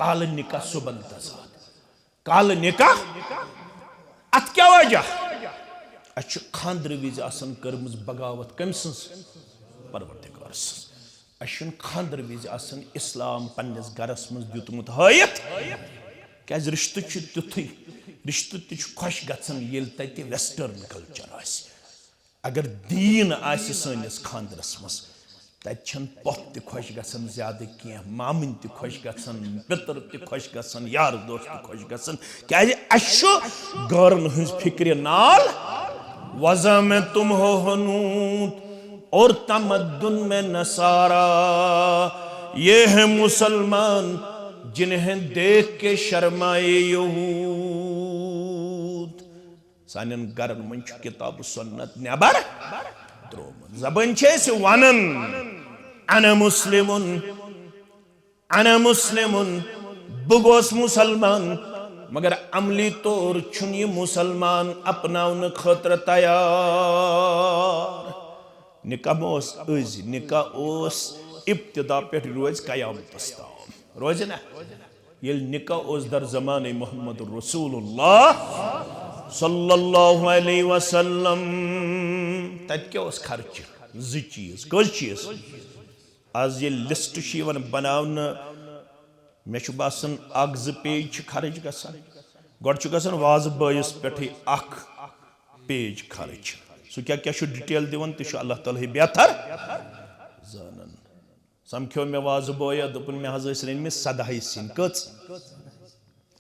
काल निकाह सुबन तजाद काल निकाह अत क्या वजह अच्छ खांद्र विज आसन करमज बगावत कम सन्स परवरदिगार सन्स अच्छन खांद्र विज आसन इस्लाम पन्नस गरस मज दितमुत हायत क्या रिश्त तुथु रिश्त खुश गन ये तत वेस्टर्न कल्चर अगर दीन आसि सनिस खानदरस मज तन पोत त खुश गन ज्यादा कह मामन त खुश गन पितर त खुश गन यार दोस्त त खुश गन क्या गौरन हज फिक्र नाल वज़ा में तुम हो हनूत और तमद्दुन में नसारा ये है मुसलमान जिन्हें देख के शर्माए यहूद सानन गरन मन किताब सुन्नत नेबर जबन से वनन अना मुस्लिमुन बगोस मुसलमान मगर अमली तौर छुन ये मुसलमान अपनावन खतर तैयार निकाह निकाह इब्तिदा पे रोज कयामतस ताम रोज ना ये निकाह दर ज़मान मोहम्मद रसूलुल्लाह सल्लल्लाहु अलैहि वसल्लम तत क्या खर्च जी चीज कज चीज आज ये लिस्ट बनावन मे बासन अख ज पेज खर्च गसान गोड़ वाज बयस पे पेज खर्च सह क्या डिटेल दिवन तह अल्लाह ताला बेहतर जानन समख्यो मे वाज बोया दोपन मे हज रन मे 17 सिन कच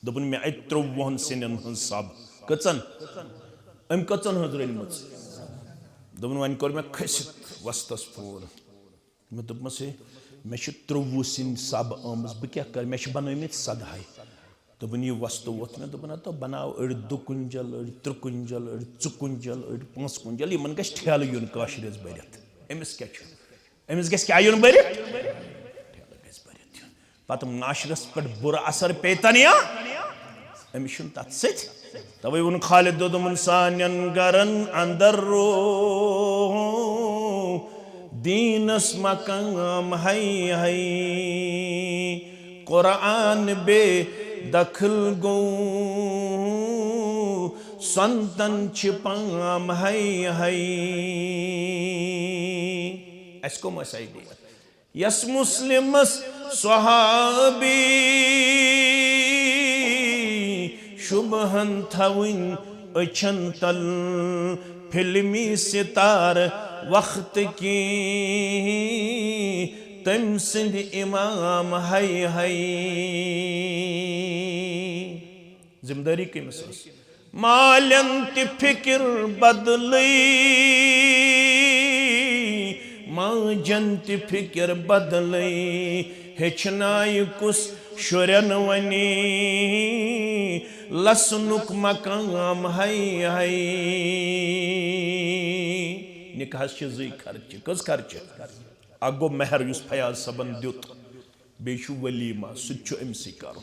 दोपन मे 53 सिनन हन सब कचन अम कचन हज रन दोपन वन कोर मे खसित वस्तस फोन मे दोपमस मे 53 सिन सब आमज बह क्या कर मे बनमित 17 दोपन यह वस्त वोत मे दोपन तो बनाव अड़ 2 कुंजल अड़ 3 कुंजल अड़ 4 कुंजल अड़ 5 कुंजल इन गस ठेल यून काशरस भरित अमिस क्या अमिस गस क्या यून भरित ठेल गस भरित पत माशरस पे बुरा असर पेतन या अमिस तथ सत तवे वोन खालिद दोदमन सानन गरन अंदर रो दीनस मकाम है कुरान बे दखल गो संतन छिपाम है इसको मसाइल यस मुस्लिमस स्वहाबी शुभहन थविन अछन तल फिल्मी सितार वक्त की तम सिंध इमाम है जिम्मेदारी कमिस मालन ति फिक्र बदली माजन ति फिक्र बदली हेचनाय कुस शुरन वनी लसनुक मकाम है निकाह जी खर्च कस खर्च अगो मेहर युस फयाज सबन दुत बेशु वलीमा सुच अमसी कर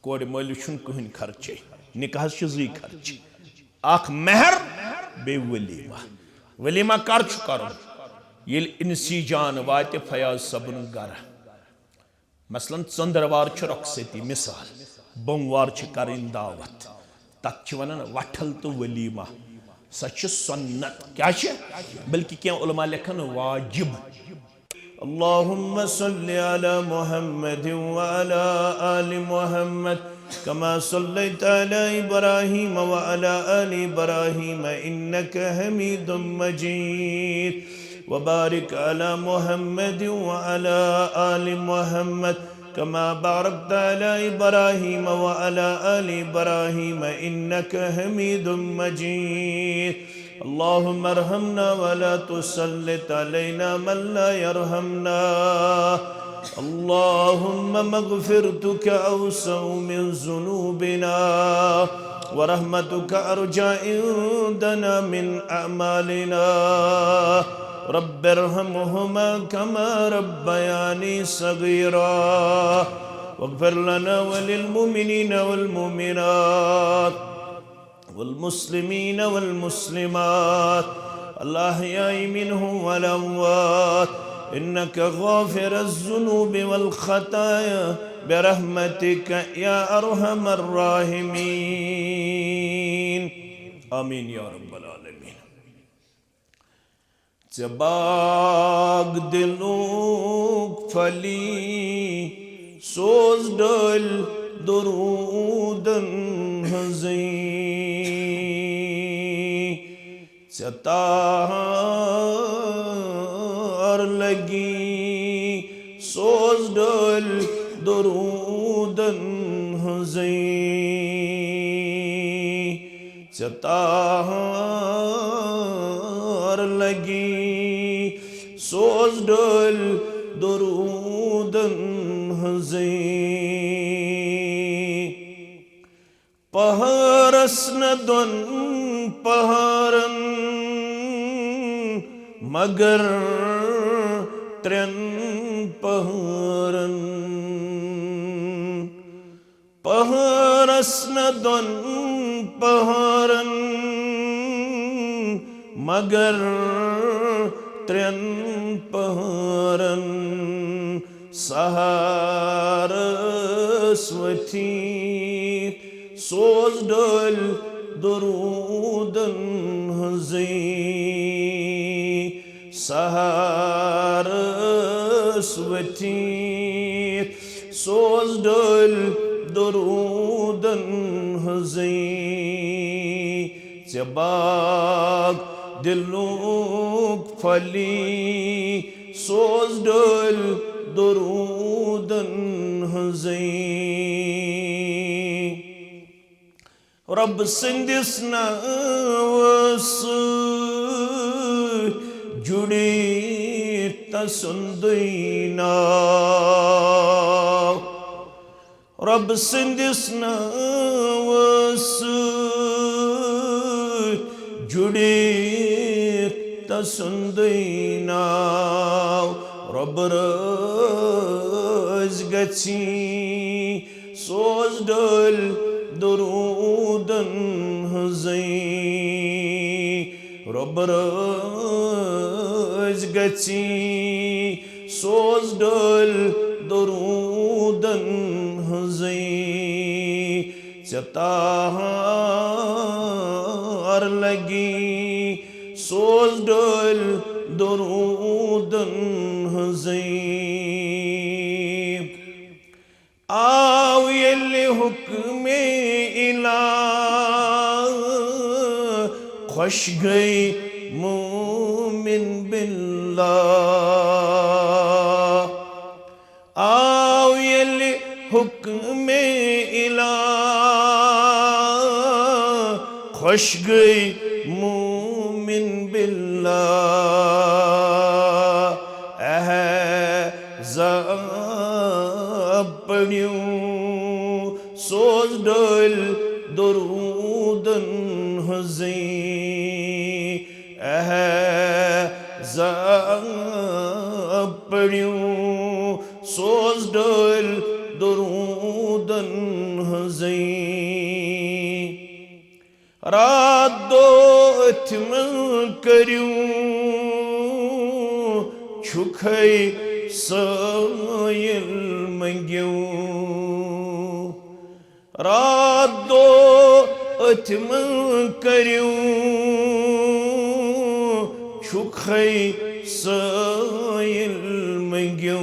कोड मल कहन खर्चे निकाह जी खर्च अख मेहर बे वलीमा वलीमा कर कर ये इंसी जान वात फयाज सबन गर मसलन चंद्रवार रुखसती मिसाल बोमवार करें दावत तथ वन वठल तो वलीमा सच सुन्नत क्या बल्कि क्या उलमा लिखन वाजिब अल्लाहुम्मा सल्लि अला मुहम्मद व अला आलि मुहम्मद कमा सल्लैता अला इब्राहीम व अला आलि इब्राहीम इन्नका हमीदुम मजीद व बारिक अला मुहम्मद व अला आलि मुहम्मद कमा बारकता अला इब्राहीम व अला आलि इब्राहीम इन्नका हमीदुम मजीद अल्लाहुम्मा अरहमना वला तुसल्लित अलैना मन ला यरहमना अल्लाहुम्मा मग़फ़िरतुका अवसअ मिन ज़ुनूबिना व रहमतुका अर्जा इंदना मिन अअमालिना रब्बिरहमहुमा कमा रब्बयानी सगीरा वग़फ़िर लना वलिल मुमिनीना वल मुमिनात वल्मुस्लिमीन वल्मुस्लिमात अल-अहयाई मिनहुम वल-अमवात इन्नका गाफिरुज़्ज़ुनूबि वल-ख़ताया برحمتك يا أرحم الراحمين آمين يا رب العالمين Zabag diluk fali soz dal durudan hazi Zatar lagi soz dal durudan hazi Zatar lagi soz dal durudan hazi paharas nadon paharan magar tren paharan paharas nadon paharan magar tren paharan Saraswati soz dal durudan hazi Saraswati soz dal durudan hazi Zabag diluk fali soz dal durudan hazi Rabb sindis nawas judi tasundina Rabb sindis nawas judi tasundina Rabb razgachi soz dal durudan hazi Rabb razgachi soz dal durudan hazi Zatar lagi soz dal durudan hazi Aw yelli hukme ilah khosh gayi mu'min billah Aw yelli hukme ilah khosh gayi mu'min billah Padiyu soz dal durudan hazi Padiyu soz dal durudan hazi Raat do itman kariyu çukhay sayil mangiyu Raat do itman kariyu çukhay sayil mangiyu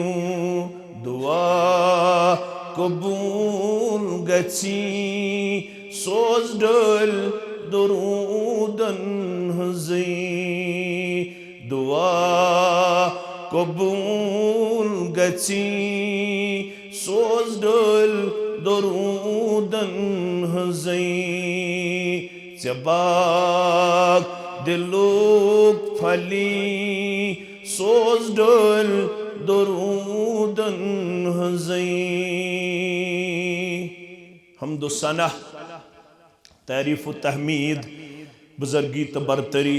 Dua kabul gachi soz dal durudan hazi Dua kabul gachi soz dal durudan hazi Zabag diluk fali soz dal durudan hazi Hamdu sanah तारीफ तहमीद बुजुर्गी तो बरतरी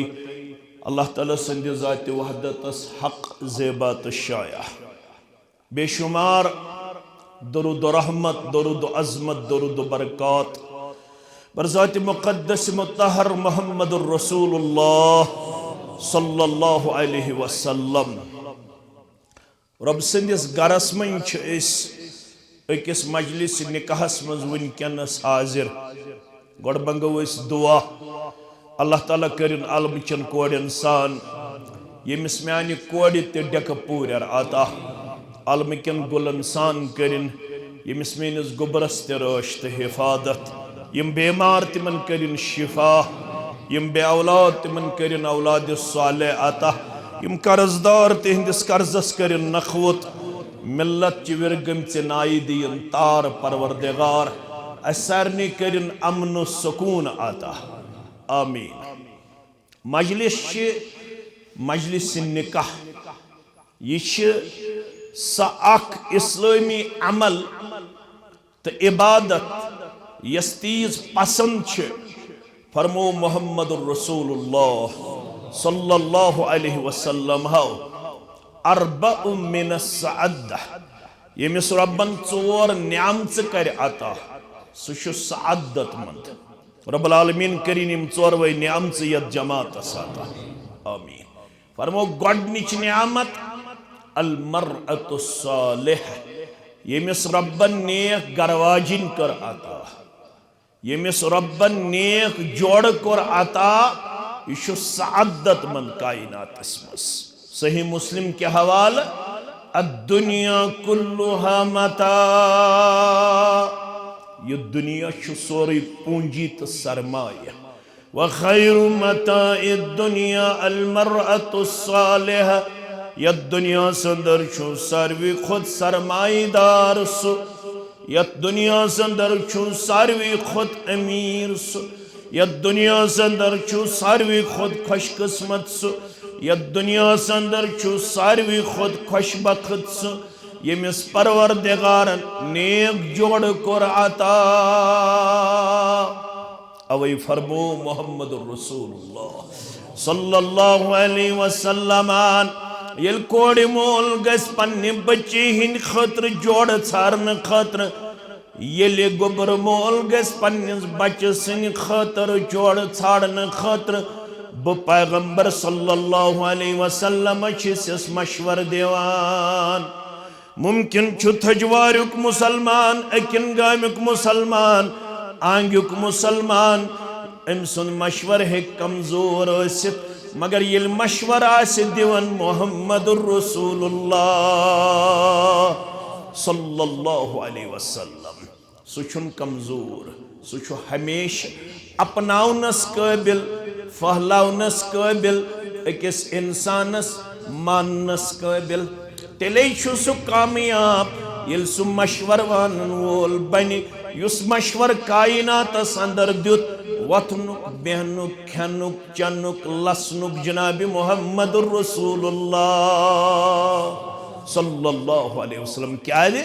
अल्लाह ताला संद ज़ात वहदतस हक ज़ेबात शाया बेशुमार दरुद रहमत दरुद अज़मत दरुद बरक़ात बर ज़ात मुक़द्दस मुत्तहर मुहम्मदुर रसूलुल्लाह सल्लल्लाहु अलैहि वसल्लम रब संदिस गरस मन अकिस मजलिस निकाहस मज वनकनस हाजिर गोड़ मंगो दुआ अल्लाह ताला करिन अलमचन कोड़न सान यमिस म्यानि कोड़ ते डेक पूर अता अलमकन गुलन सान करिन यमिस मेनिस गुबरस ते रश ते हिफाजत यम बेमार तिमन करिन शिफा यम बे औलाद तिमन करिन औलाद सालेह अता यम कर्जदार तिहंदिस कर्जस करिन नखवत मिल्लत च विरगम चे नाई दियन तार परवरदिगार असरनी करिन अमन सुकून अता आमीन। मजलिस निकाह यह सख इस्लामी अमल तो इबादत यस तीज पसंद फरमो मोहम्मद रसूलुल्लाह सल्लल्लाहु अलैहि वसल्लम हो अर्बअ मिन सअद्दा यमिस रब्बन चोर न्यामत कर अता सह सअदत मंद रब्बुल आलमीन करिन यम चोरवे न्यामत यत जमात अता आमीन। फरमो गोडनिच न्यामत अल मरअतु सालिह यमिस रब्बन नेक गरवाजिन कर अता यमिस रब्बन नेक जोड़ कर अता यह सअदत मन कायनात मस। सही मुस्लिम के हवाल अद्दुनिया कुल्लुहा मता यह दुनिया सोरी पूंजी तो सरमाया व खैरु मताइ दुनिया अल मरअतु सालिह यत दुनिया संदर छु सारवी खुद सरमाईदार सु यत दुनिया संदर छु सारवी खुद अमीर सु यत दुनिया संदर छु सारवी खुद खुशकिस्मत सु यत दुनिया संदर छु सारवी खुद खुशबख्त सु यमिस परवरदिगारन नेक जोड़ कर अता अवै फरमो मोहम्मद रसूलुल्लाह सल्लल्लाहु अलैहि वसल्लम येल कोड़ मोल गस पन्ने बच्चे हिंद खतर जोड़ छारन खतर येले गोबर मोल गस पन्ने बच्चे सिन खतर जोड़ छाड़न खतर ब पैगंबर सल्लल्लाहु अलैहि वसल्लम छिस मशवर देवान मुमकिन छु थजवारुक मुसलमान अकिन गामुक मुसलमान आंगुक मुसलमान अम सुन मशवर है कमजोर आसित मगर ये मशवर आसि दिवन मोहम्मदुर रसूलुल्लाह सल्लल्लाहु अलैहि वसल्लम सुछुन कमजोर सुछु हमेशा अपनाउनस काबिल फहलाउनस काबिल अकिस इंसानस माननस काबिल तेले सु कामयाब ये सु मशवर वानन वोल बनि युस मशवर कायनातस अंदर दुत वथनुक बेहनुक खेनुक चनुक लसनुक जनाब मोहम्मदुर रसूलुल्लाह सल्लल्लाहु अलैहि वसल्लम क्या है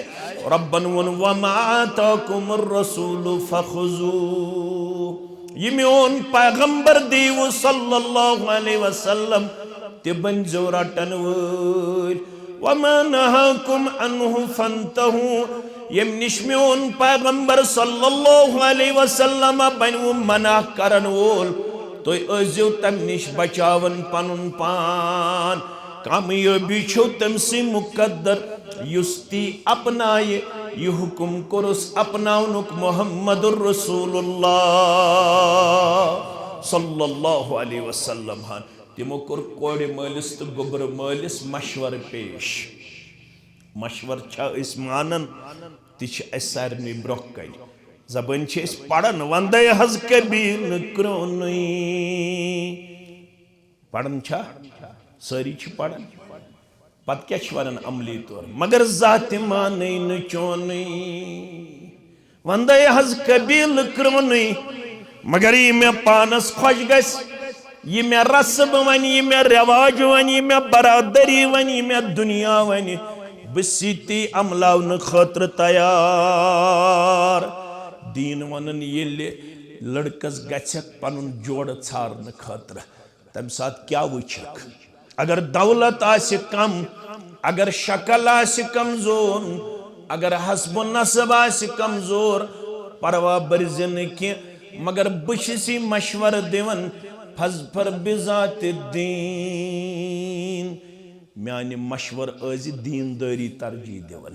रब्बन वमा आताकुमुर रसूल फखुजू ये मेन पैगंबर दीव सल्लल्लाहु अलैहि वसल्लम ते बन जोराटन वोल वमा नहाकुम अन्हु फंतहु यम निश मेन पैगंबर सल्लल्लाहु अलैहि वसल्लम बनु मना करन वोल तो अजो तम निश बचावन पनुन पान कामयाबी छो तमसी मुकद्दर युस्ती अपनाए यह हुकुम कुरुस अपनाउनुक मोहम्मदुर रसूलुल्लाह सल्लल्लाहु अलैहि वसल्लम हान तिमो कोर कोड़े मालिस तो गोबर मालिस मशवर पेश मशवर छा इस मानन तिछ सारे ब्रोह कन जबान पढ़न वंदे हज कबील क्रोनई पढ़न छा सारी पढ़न पत क्या वन अमली तौर मगर जात मान चोन वंदे हज कबील क्रोनई मगर ये मे पानस खुश गस ये मे रस्म वन ये मे रिवाज वन ये मे बरादरी वन ये मे दुनिया वन बसी अमलावन खतर तैयार दीन वन ये लड़कस गछक पनुन जोड़ छारन खतर तम साथ क्या वुचक अगर दौलत आसे कम अगर शक्ल आसे कमजोर अगर हस्ब नसब आसे कमजोर परवा बरजन कि मगर बसी मशवर दिवन फजफर बिजात दीन म्यान मशवर अज दीनदारी तरजीह दिवन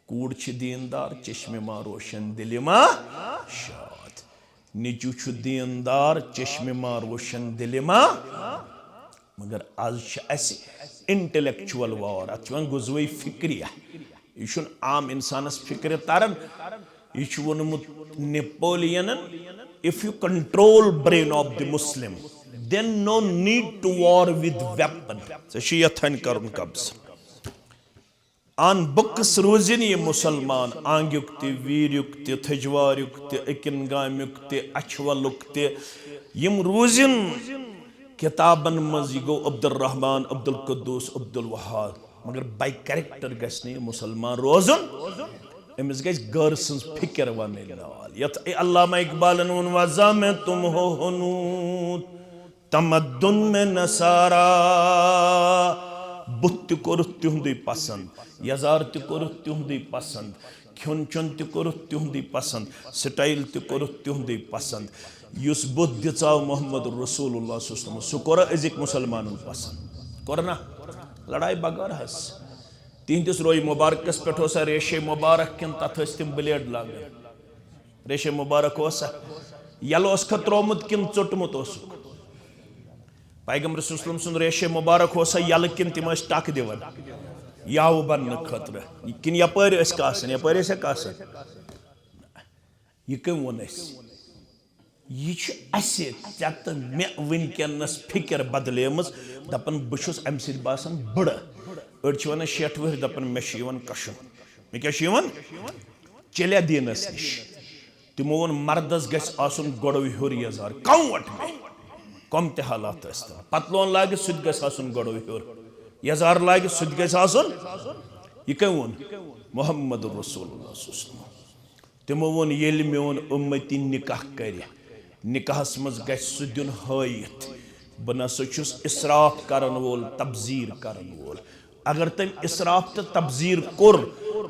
कूड़ दीनदार चश्मे मा रोशन दिल मा शाद निचू दीनदार चश्मे मा रोशन दिल मा मगर आज इंटेलेक्चुअल वार अत गुजवे फिक्रिया यह आम इंसानस फिक्र तरन यह वोनमुत Napoleon if you control brain of the Muslim then no need to war with weapon so yathan karun kabz an buks rozin ye musalman angyuk te viryuk te thajwaruk te ekingamuk te achwaluk te yim rozin kitaban maz go abdul rahman abdul quddus abdul wahhab magar by character gasne musalman rozun emis gais gar sins fikr wane nawal yat allama iqbal nun waza mein tum ho hunud तमद्दुन में नसारा बुत कोरुत तिहुंदी पसंद यजार ते कोरुत तिहुंदी पसंद ख्योन चोन ते कोरुत तिहुंदी पसंद style ते कोरुत तिहुंदी पसंद use बुत दिचाव मोहम्मद रसूलुल्लाह सल्लल्लाहु अलैहि वसल्लम सुकोरा अजिक मुसलमानुन पसंद कोरना लड़ाई बगर हस तिहंदिस रोई मुबारकस पेठ ओसा रेशे मुबारक किन तथ तिम ब्लेड लागन रेशे मुबारक ओसा यल ओस खत्रोमुत किन चोटमुत ओसुक पैगंबर सल्लल्लाहु अलैहि वसल्लम रेशे मुबारक होसा यल किन तिम टक दिवन याव बन खतर किन यपर कासन यपर कासन यह कम वो यह मे वनकस फिक्र बदलेम दपन बहुत अम ससान बड़ अड़ वन 60 वह दपन मे कशन मे क्या चलिया दीनस नश तमो वो मर्दस गन गोड़ हर यजार कौट मे कम ते हालात पतलोन लागे सुद गन गोड़ हर यजार लागे सुद यह कम वो मोहम्मद रसूलुल्लाह तमो वो ये मोन उम्मती निकाह कर निकाहस मज ग दिन हयत बह नसा इसराफ करन वोल तब्जीर करन वोल अगर तम इसराफ तो तब्जीर कोर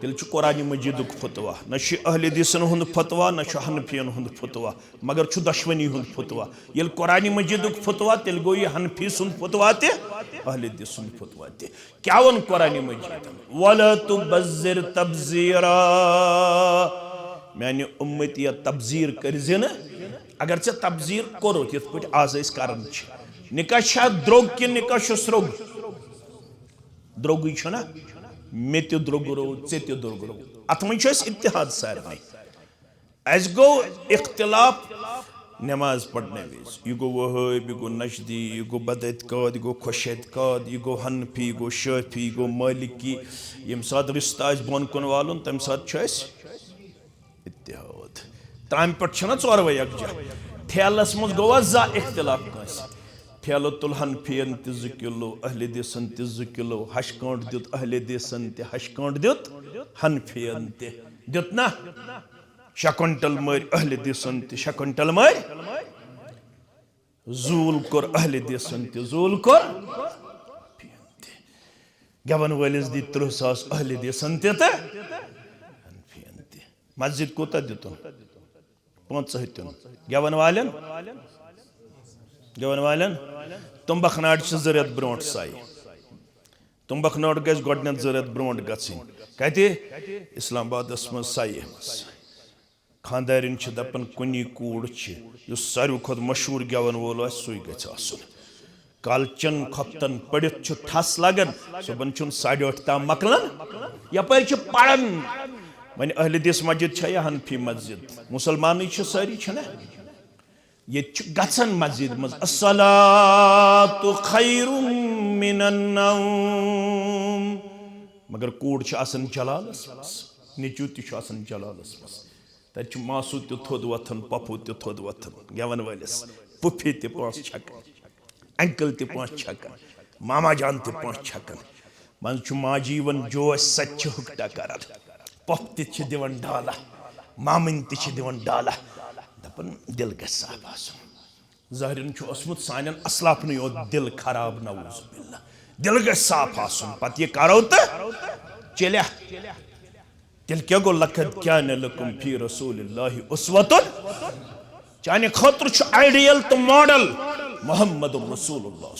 तेल कुरान मजीद फतवा न अहले हदीसन हुंद फतवा न हनफियन हुंद फतवा मगर दशवनी हुंद फतवा ये कुरान मजीद फतवा तेल गो यह हनफी सुन फतवा ते अहले हदीस सुन फतवा ते क्या वन कुरान मजीद वला तुबज्जिर तब्जीरा मैंने उम्मती तब्जीर करजे न अगर चे तब्जीर करो यथ पे आज करान निकाह द्रोग कि निकाह स्रोग द्रोगुई ना मे ते द्रोग रो ऐ ते द्रोग रो अत मन इत्तिहाद सारे अस गो इख्तिलाफ नमाज पढ़ने विज यह गो वहाबी यह गो नशदी यह गो बदअतकाद यह गो खुश एतकाद यह गो हनफी यह गो शाफी यह गो मालिकी यम सात रिश्ता बोन कुन वालन तम सात इत्तिहाद तम पे चोरवे यकजा ठेलस मज गो जा इख्तिलाफ कस ठेलो तुल हनफियन ते 2 किलो अहले हदीसन ते 2 किलो हश कांट दित अहले हदीसन ते हश कांट दित हनफियन ते दित ना 6 क्विंटल मर अहले हदीसन ते 6 क्विंटल मर जूल कर अहले हदीसन ते जूल कर गवन वलिस दी 300 अहले हदीसन ते हनफियन ते मस्जिद कोता दितुन 5 गवन वालन तुम्बख नाट जरत ब्रोट साई तुम्बख नाट गज गोडनेत जरत ब्रोट गसिन कते इस्लामाबाद मज साई खानदारिन दपन कुनी कूड़ सारे खुद मशहूर गवन वोल सु गन कालचन खपतन पड़ित ठस लगन सुबन 8:30 ताम मकलन यपर पड़न वन अहले हदीस मस्जिद या हनफी मस्जिद मुसलमान सारी ये गसन मस्जिद मज अस्सलातु खैरुम मिनन नौम मगर कूड़ आसन जलालस मस निचू तसन जलालस मस तत मासू ते थोद वथन पपू ते थोद वथन गवन वलिस पुफी ते 5 छकन अंकल ते 5 छकन मामा जान ते 5 छकन मन माजी वन जोश सच हुक्टा करल पप ते दिवन डाला मामिन ते दिवन डाला दपन दिल ग साफ आसन ज़ाहिरन ओसमुत सानन असलाफन यो दिल खराब नऊज़ बिल्लाह दिल ग साफ आसन पत ये करो तो चलिया दिल क्या गो लकद कान लकुम फी रसूलिल्लाहि उस्वतुन चाने खतर आइडियल तो मॉडल मोहम्मद रसूलुल्लाह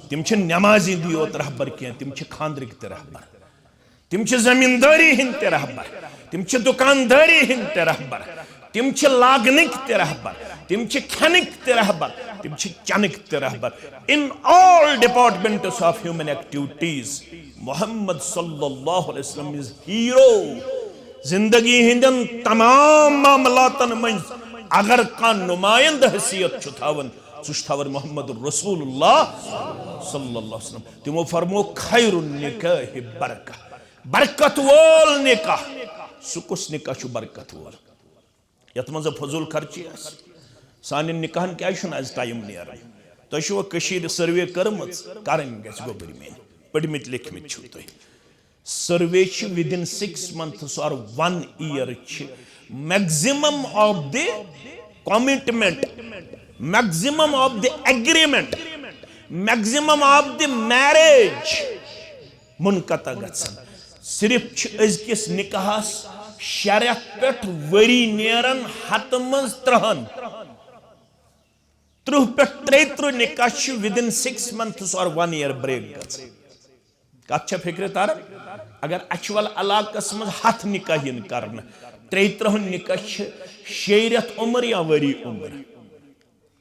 तिम नमाजी दियोत रहबर क्या तिम खानद्रिक ते रहबर तिम जमींदारी हिंद रहबर, तिम दुकानदारी हिंद रहबर, तिम लागनिक रहबर, तिम खनिक रहबर, तिम चनिक रहबर. In all departments of human activities, Muhammad sallallahu alaihi wasallam is hero. जिंदगी हिंदन तमाम मामलातन मंज अगर का नुमाइंद हैसियत छुथावन सुष्ठावर मोहम्मद रसूलुल्लाह सल्लल्लाहु अलैहि वसल्लम तिमो फरमो खैरुन निकाह बरका बरकत वोल निकाह सुकुस निकाह छु बरकत वोल यत मंज फजूल खर्ची सान निकाहन क्या आज टाइम नेर तुम कशीर सर्वे करमच करन गस गोबर मेन पढ़मित लिखमित छु तुम सर्वे within 6 months or 1 year maximum of the commitment, maximum of the agreement, maximum of the marriage मुनक़ता गसन सिर्फ अजकिस निकाहस शरह पेट वरी नेरन हत मज त्रहन 30 पेट 33 निकाह within 6 months or 1 year break गसन कत फिक्र तार अगर अचवल इलाकस मज हथ निकाह करन 33 निकाह शेरत उम्र या वरी उम्र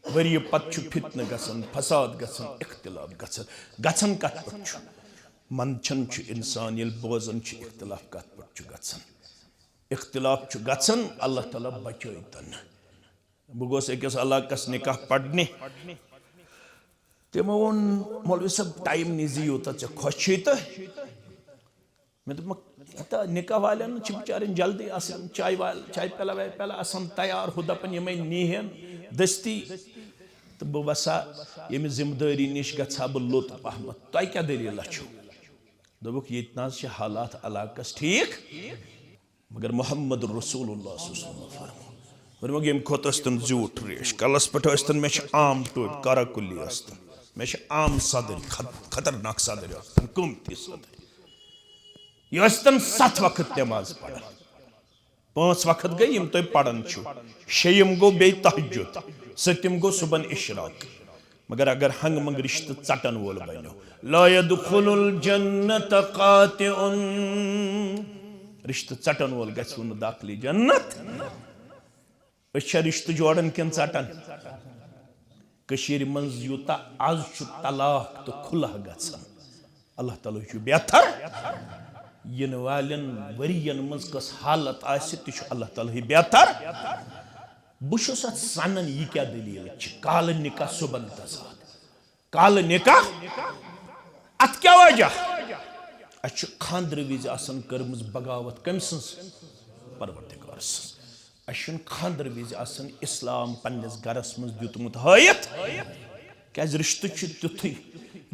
वरी पत फितन गसन फसाद गसन इख्तिलाफ गसन गसन कत पट मंचन इंसान ये बोजन इख्तिलाफ कत पट गसन इख्तिलाफ गसन अल्लाह ताला बचन बह गोस अकिस इलाकस निकाह पढ़ने तमो वोन मौलवी सब टाइम नीजी यूत खुश तो मे दोप निकाह वाले बेचारे जल्दी चाय चाय पला वाय पला तैयार हु दपन ये नीहन दस्ती तो बह वसा ये जिम्मेदारी नश गा बह लोत पहमत तुम क्या दलील दोक ये हालात इलाकस ठीक मगर मोहम्मद रसूलुल्लाह फरमो ये खोतन झूठ रेश कलस पे मे आम टोप कराकुली मे आम सदर खतरनाक सदर कमती सदर यह 7 वक्त नमाज पढ़ान 5 वक्त गई यम तुम पढ़ान शेयम गो बे तहज्जुद सतम गो सुबन इशराक मगर अगर हंग मंग रिश्त चटन वोल बनो ला यदखुलुल जन्नत कातिउन रिश्त चटन वोल गछ न दाखिली जन्नत अच्छा रिश्त जोड़न किन चटन कशीर मंज यूता आज तलाक तो खुला गसन अल्लाह ताला छु बेहतर इन वालन वरियन मज कस हालत आसि ति अल्लाह ताला ही बेहतर बुशस सनन ये क्या दलील काल निकाह सुबन तजाद काल निकाह अत क्या वजह अच्छ खांद्र विज आसन करमज बगावत कम सन्स परवरदिगार सन्स अशन खांद्र विज आसन इस्लाम पन्नस गरस मज दितमुत हयत क्या रिश्त तुथु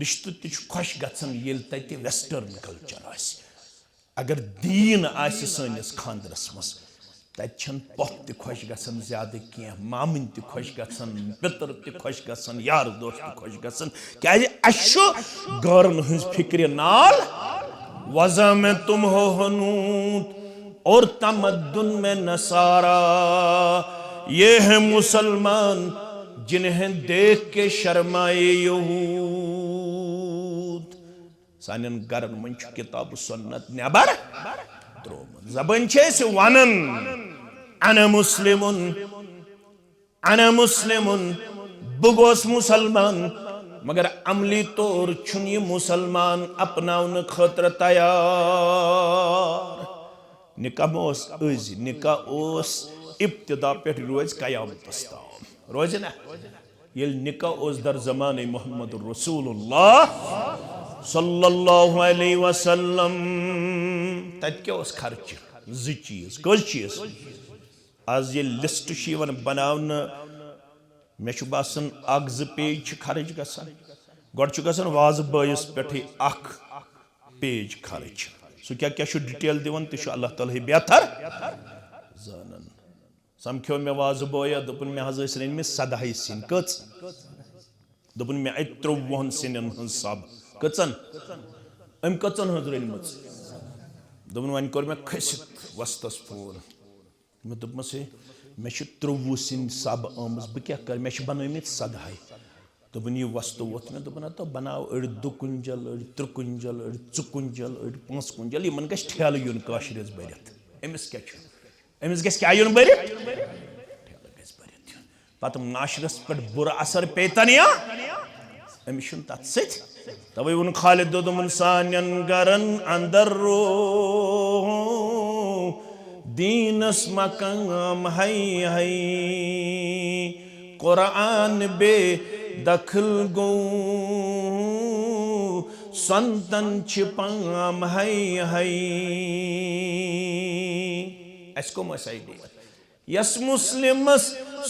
रिश्त खुश गसन येल तति वेस्टर्न कल्चर आस अगर दीन आस सनिस खांद्रस मज तन पोत त खुश गसन ज्यादा कह मामन त खुश गसन पितर त खुश गसन यार दोस्त त खुश गसन क्या अशु गौरन हज फिक्र नाल वज़ा में तुम हो हनूत और तमद्दुन में नसारा ये है मुसलमान जिन्हें देख के शर्माए यहूद सानन गरन मन किताब सुन्नत नेबर त्रोमन जबन से वनन अना मुस्लिमुन बुगोस मुसलमान मगर अमली तौर छुन ये मुसलमान अपनाउन खतर तैयार निकाह निकाह इब्तिदा पे रोज कयामतस ताम रोज ना ये निकाह दर ज़माने मोहम्मद रसूलुल्लाह सल्लल्लाहु अलैहि वसल्लम तत क्या खर्च ज चीज कज चीज आज ये लिस्ट बनावन मे बासन 1-2 पेज खर्च गसान गोड गसान वाज बयस पे 1 पेज खर्च सो क्या क्या डिटेल दिवन तो अल्लाह ताला ही बेहतर जानन समख्यो मे वाज बोया दोपन मे हज रन मे 17 सिन कच दोपन मे 53 सिनन हन सब कचन अम कचन हज रन मच दोपन वन कर मे खसित वस्तस फोन मे दोपम से मे 23 सिन सब आमस ब क्या कर मे बनमित 17 दोपन यह वस्तु वोत मे दोपन तो बनाओ अड़ 2 कुंजल अड़ 3 कुंजल अड़ 4 कुंजल अड़ 5 कुंजल यमन गछ ठेल युन काशरिस बरित अमिस क्या छु अमिस गछ क्या युन बरित ठेल गछ बरित पत माशरस पर बुरा असर पेतनिया अमिस छुन तत सत तवे उन खालिद दोदमन सानन गरन अंदर रो दीनस मकाम है कुरान बे दखल गो संतन छिपाम है इसको मसाइड यस मुस्लिमस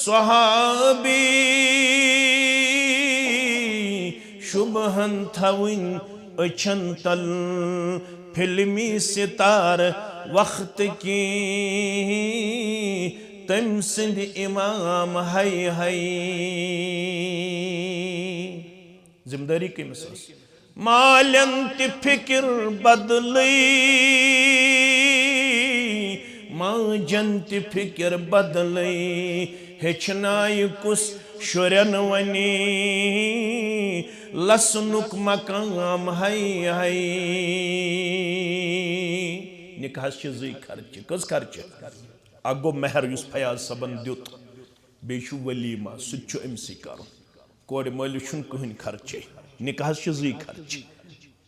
स्वहाबी शुभहन थविन अछन तल फिल्मी सितार वक्त की तम सिंध इमाम है जिम्मेदारी के मिसाल मालंत फिक्र बदली माजंत फिक्र बदली हेचनाय कुस शुरन वनी लसनुक मकाम है निकाह जी खर्च कस खर्च अगो मेहर युस फयाज सबन दुत बेशु वलीमा सुच अमसी कर कोड मल कहन खर्चे निकाह जी खर्च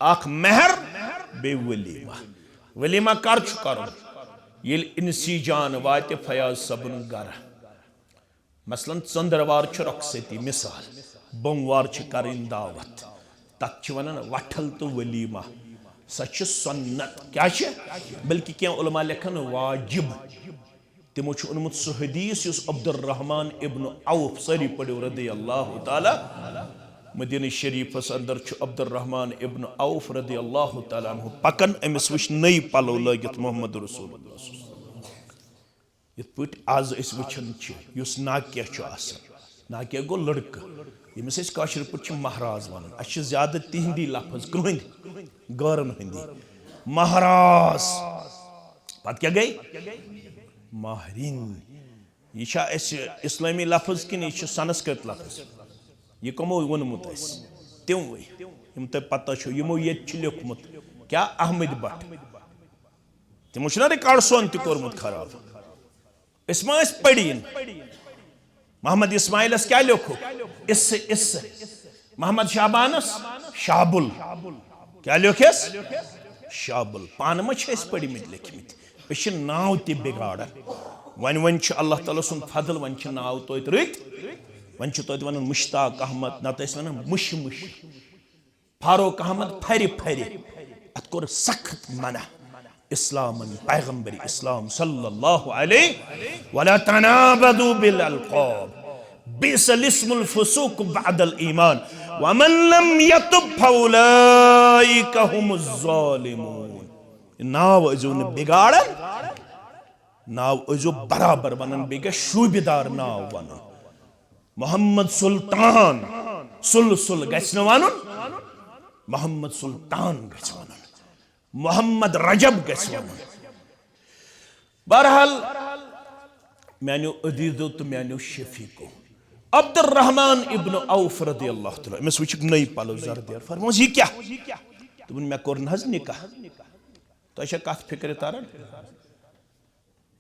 अख मेहर बे वलीमा वलीमा कर कर ये इंसी जान वात फयाज सबन गर मसलन चंद्रवार रखसती मिसाल बोमवार करें दावत तथ वन वठल तो वलीमा सच सुन्नत क्या बल्कि क्या उलमा लेखन वाजिब तमो ओनमुत सह हदीस युस अब्दुर्रहमान इब्न औफ सारी पढ़ो रदी अल्लाह ताला मदीना शरीफस अंदर अब्दुर्रहमान इब्न औफ रदी अल्लाह ताला अन्हु पकन अमिस वुच नई पलो लगित मोहम्मद रसूलुल्लाह यथ पट आज वुचन युस नाकिया नाकिया गो लड़क यमिस काशिर पट महराज वन अस ज्यादा तिहंदी लफज कहंद गौरन हंदी महराज पत क्या गई माहरीन यह इस्लामी लफज कि यह संस्कृत लफज यह कमो वोनमुत तमवे यम तुम पता यमो ये लिखमुत क्या अहमद भट्ट तमो रिकॉर्ड सोन तोर्मुत खराब इसमा पड़ीन मोहम्मद इस्माइलस क्या लिखो इस मोहम्मद शाबानस शाबुल क्या लिखस शाबुल पान मा पढ़मित लिखमित नाव त बिगाड़ वन वन अल्लाह ताला सुन फजल वन नाव तोत रत वन तोत वन मुश्ताक अहमद नत वन मुश मुश फारूक अहमद फर फर अत कोर सख्त मना इस्लाम पैगंबर इस्लाम सल्लल्लाहु अलैहि वला तनाबदु बिल अलक़ाब बिसल इस्मुल फुसूक बअदल ईमान वमन लम यतुब फउलाइका हुमुज ज़ालिमून नाव अजो न बिगाड़न नाव अजो बराबर वनन बेगे शूबेदार नाव वनन मोहम्मद सुल्तान सुल गछ न वनुन मोहम्मद सुल्तान गछ वनुन मोहम्मद रजब गछ वनुन बहरहाल मैंने अदीदो तो मैंने शफीको अब्दुर्रहमान इब्न औफ रदी अल्लाह ताला मैं वुच नई पलो जरदियर फरमोस यह क्या दोपन मे कोर न निकाह तो कत फिक्र तारान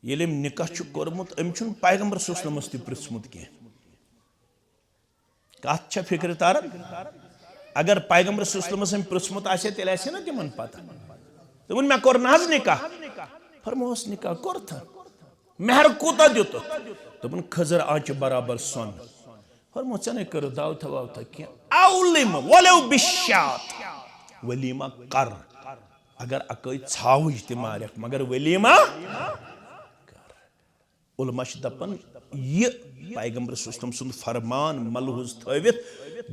ये निकाह कोर्मुत अम पैगंबर सल्लल्लाहु अलैहि पृछमुत कह कत फिक्र तारान अगर पैगंबर सल्लल्लाहु अलैहि पृछमुत आसे तेल आसे ना तिमन पता दोपन मे कोर न निकाह फरमोस निकाह कोर मेहर कूता दुत दोपन खजर आंच बराबर सोन फरमो चने कर दावत वावत क्या औलिम वलो बिशात वलीमा कर अगर अकई छावज त मारक मगर वलीमा कर उलमा दपन यह पैगंबर सल्लल्लाहु अलैहि वसल्लम फरमान मलहुज थवित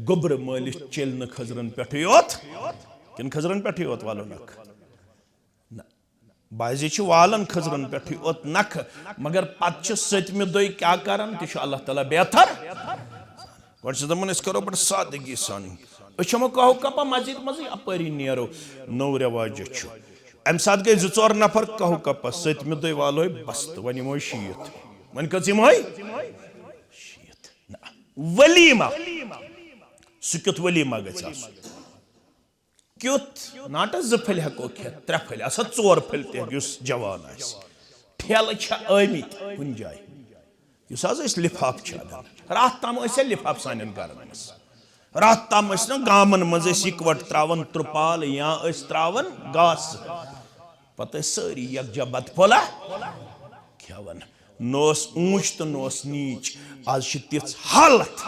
गोबर मालिश चल खजरन पे योत किन खजरन पे योत वालो नख बाजी वालन खजरन पे योत नख मगर पत सतम दो क्या करान तह अल्लाह ताला बेहतर गो करो बड़ सादगी सान अमो कहो कपा मस्जिद मज अपरी नो नौ रवाज अम सात गई 2-4 नफर कहो कपा सतम दो वालो बस तो वन यमो शीत वन कम शीत वलीमा सह क्युत वलीमा गछ आसुन क्युत नाटा 2 फल हेको खेत 3 फल असा 4 फल ते युस जवान आस ठेल छ आमित कुन जाय युस आज इस लिफाफ छ रात ताम अस लिफाफ सानन गरन मस रात ताम अस न गामन मज इकवट त्रावन त्रुपाल या अस त्रावन घास पत सारी यकजा बतफोला खेवन नोस ऊंच तो नोस नीच आज तिथ हालत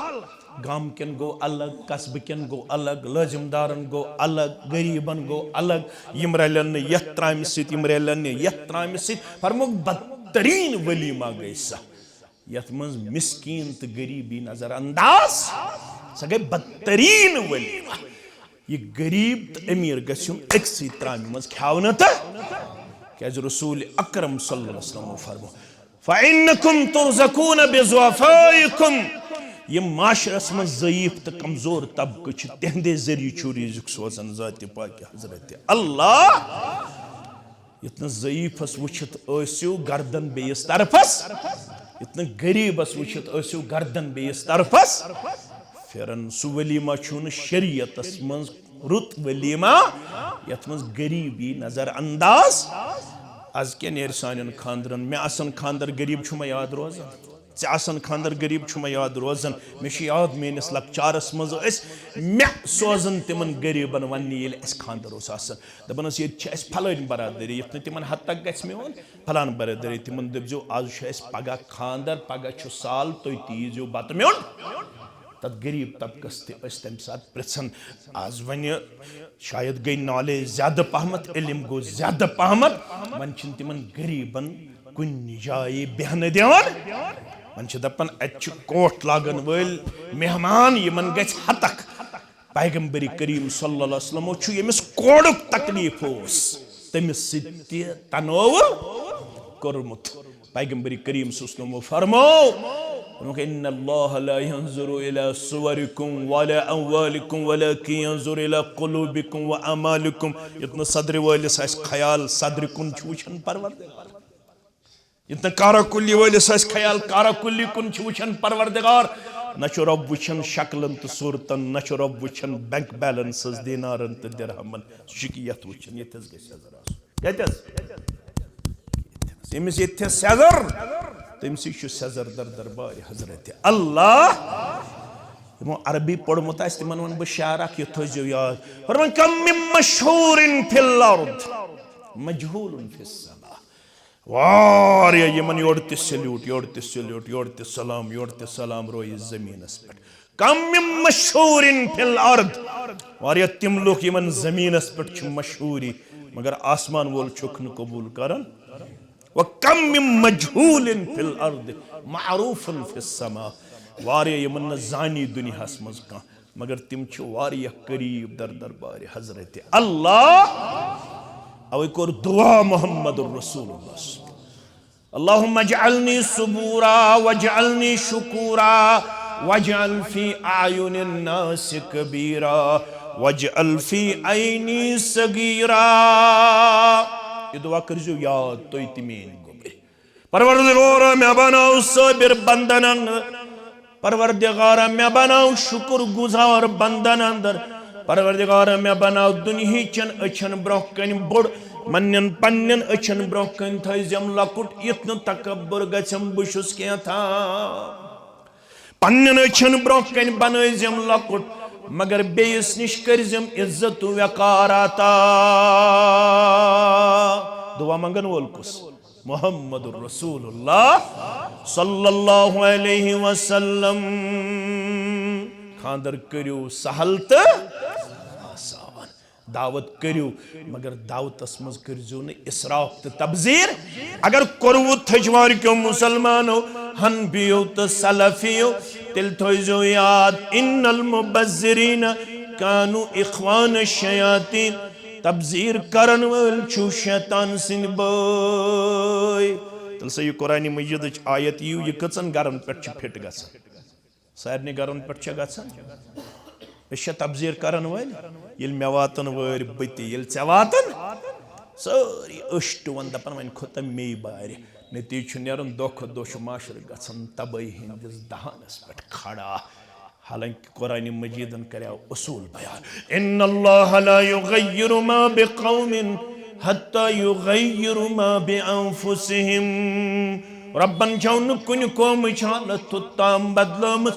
गाम कन गो अलग कस्ब कन गो अलग लजिमदारन गो अलग गरीबन गो अलग यम रलन यथ त्राम सित यम रलन यथ त्राम सित फरमुक बदतरीन वलीमा गई सा यथ मज मिस्कीन तो गरीबी नजरअंदाज सा गई बदतरीन वलीमा ये गरीब तो अमीर गछुन एकसी त्राम मज खावन तो क्या रसूल अकरम सल्लल्लाहु अलैहि वसल्लम फरमो फ़इन्नकुम तुरज़क़ून बिज़ुअफ़ाइकुम ये माशरस में ज़ईफ़ तो कमजोर तबक़ तहदे जरिए छु रिज़्क़ सोज़न ज़ात पाक हज़रत अल्लाह इतना ज़ईफ़स वुछित आसियो गर्दन बेयस तरफस इतना गरीबस वुछित आसियो गर्दन बेयस तरफस फिरन सु वलीमा छु शरीयतस मज रुत वलीमा यथ मज गरीबी नजर अंदाज आज क्या नेर सान खानदरन मे आसन खानदर गरीब छु मे याद रोजान चे आसन खानदर गरीब छु मे याद रोजान मे छु याद मेनिस लकचारस मज मे सोजन तिमन गरीबन वन ये खानदर ओस आसन दपन ये फलान बरादरी यथ तिमन हद तक गछ मे फलान बरादरी तिमन दपजो आज पगह खानदर पगह छु साल तुम तीजो बत म्योन तत गरीब तबकस तम सात पृछन आज वन शायद गई नॉलेज ज्यादा पहमत इल्म गो ज्यादा पहमत वन तिमन गरीबन कुन जाए बेहन दिवान वन दपान अत कोट लागन वल मेहमान यमन गछ हतक पैगंबरी करीम सल्लल्लाहु अलैहि वसल्लम छु यमिस कोडुक तकलीफ ओस तमिस सित तनोव करमुत पैगंबरी करीम सल्लल्लाहु अलैहि वसल्लम फरमाओ इन्नल्लाह ला यंजुरु इला सुवरिकुम वला अमवालिकुम वलाकिन यंजुरु इला कुलूबिकुम व अमालिकुम इतना सदर वालिस आस ख्याल सदर कुन छुछन परवरदिगार इतना काराकुल्ली वालिस आस ख्याल काराकुल्ली कुन छुछन परवरदिगार न छु रब वुछन शक्लन तो सूरतन न छु रब वुछन बैंक बैलेंसेस दिनारन तो दिरहमन शिकियत वुछन यतस गस सदर आस यतस यमिस यतस सदर तमसी सजर दर दरबार हजरत अल्लाह यमो अरबी पढ़मुत तिमन वन बह शार यह थो याद फरमान कम मिन मशहूरिन फिल अर्द मजहूलुन फिस समा वारिया यमन योर ते सल्यूट योर ते सल्यूट योर ते सलाम रोय जमीनस पे कम मिन मशहूरिन फिल अर्द वारिया तिम लोग यमन जमीनस पे मशहूरी मगर आसमान वोल छुक न कबूल करन वकम मिन मजहूलिन फिल अर्द मारूफुन फिस समा वारिया यमन जानी दुनियास मज का मगर तिम छु वारिया करीब दर दरबार हजरत अल्लाह अवे कोर दुआ मुहम्मदुर रसूलुल्लाह अल्लाहुम्मा जअलनी सुबूरा वजअलनी शुकूरा वजअल फी आयुनिन नास कबीरा वजअल फी ऐनी सगीरा ये दुआ करजो याद तो इतमीन गोबे परवरदिगार मैं बनाओ सबिर बंदन परवरदिगार मैं बनाओ शुक्र गुजार बंदन अंदर परवरदिगार मैं बनाओ दुनिया चन अछन ब्रोकन बोड़ मनन पन्नन अछन ब्रोकन थजम लकुट इतन तकब्बुर गछम बुशुस के था पन्नन अछन ब्रोकन बनजम लकुट मगर बेस निश करजम इज्जत वकाराता दुआ मंगन वोल कुस मुहम्मदुर रसूलुल्लाह सल्लल्लाहु अलैहि वसल्लम खानदर करियो सहल तो आसान दावत करियो मगर दावतस मज करजो न इसराफ तो तबजीर अगर करवु थजवार क्यों मुसलमानो हनफियो तो सलफियो तिल थोजो याद इन्नल मुबज्जिरीन कानू इख्वान शयातीन तबजीर करन वल छु शैतान सिन बोय तल से कुरान मजीद आयत यू ये कचन गरन पे फिट गसन सारने गरन पे गसन अश तबजीर करन वल ये मे वातन वर बति ये ऐ वातन सारी अष्ट वन दपन वन खुत मे बार नतीज नेरन दो खो दो माशर गसन तबाही हंदिस दहानस पे खड़ा हालांकि कुरान मजीदन करेव उसूल बयान इन्नल्लाह ला युगय्यिरु मा बिक़ौमिन हत्ता युगय्यिरु मा बिअनफुसिहिम रब्बन छौन कुन कौम हालत तुताम बदलम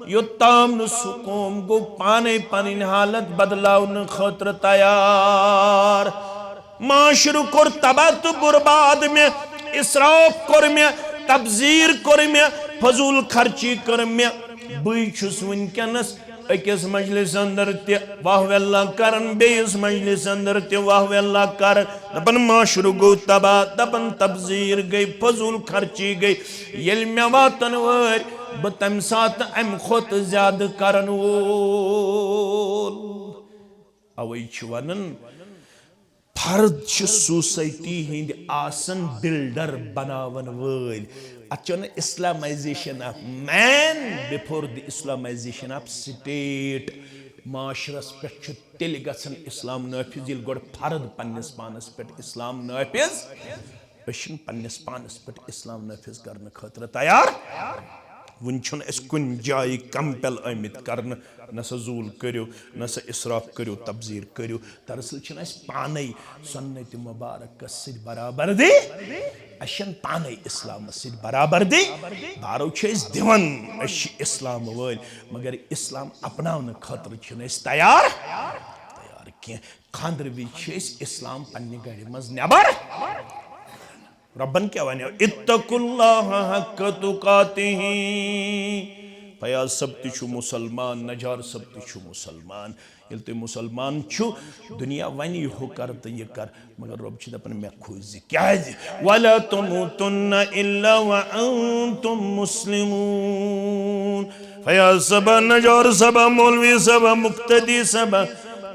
योत्ताम न सु कौम गो पाने पनिन हालत बदलावन खतर तैयार माशरू कोर तबाह तो बर्बाद में इसराफ कोर में तबजीर कोर में फजूल खर्ची कर में बुस वनकस अकिस मजलिस अंदर वाह वल्ला करन बेस मजलिस अंदर वाह वल्ला कर दपन माशरू गो तबाह दपन तबजीर गई फजूल खर्ची गई ये मे वातन वर बह तम सात अम खुत ज्यादा करन वोल अवै वनन फर्द सोसाइटी हिंद आसन बिल्डर बनावन वल अचन Islamization of man before the Islamization of state माशरस पे तेल गसन इस्लाम नाफिज गोड फर्द पन्नस पानस पे इस्लाम नाफिज पन्नस पानस पे इस्लाम नाफिज करने खतर तैयार वन कुन जाय कंपेल आमित कर न जूल करो न इसराफ करो तबजीर करो दरअसल पाने सुन्नत मुबारक बराबर दे अशन पाने इस्लाम बराबर दे बारो दिवन इस्लाम वल मगर इस्लाम अपनावन खतर तैयार तैयार कह खांदर विज इस्लाम पन्ने गढ़ मज नबर रब्बन क्या वन इत्तकुल्लाह हक्क तुकातिही फयाज सब तु मुसलमान नजार सब तु मुसलमान ये तुम मुसलमान छु दुनिया वन यह कर तो यह कर मगर रब दपान मे खोज क्या वला तमुतुन्न इल्ला व अंतुम मुस्लिमून फयाज सबा नजार सबा मौलवी सबा मुक्तदी सबा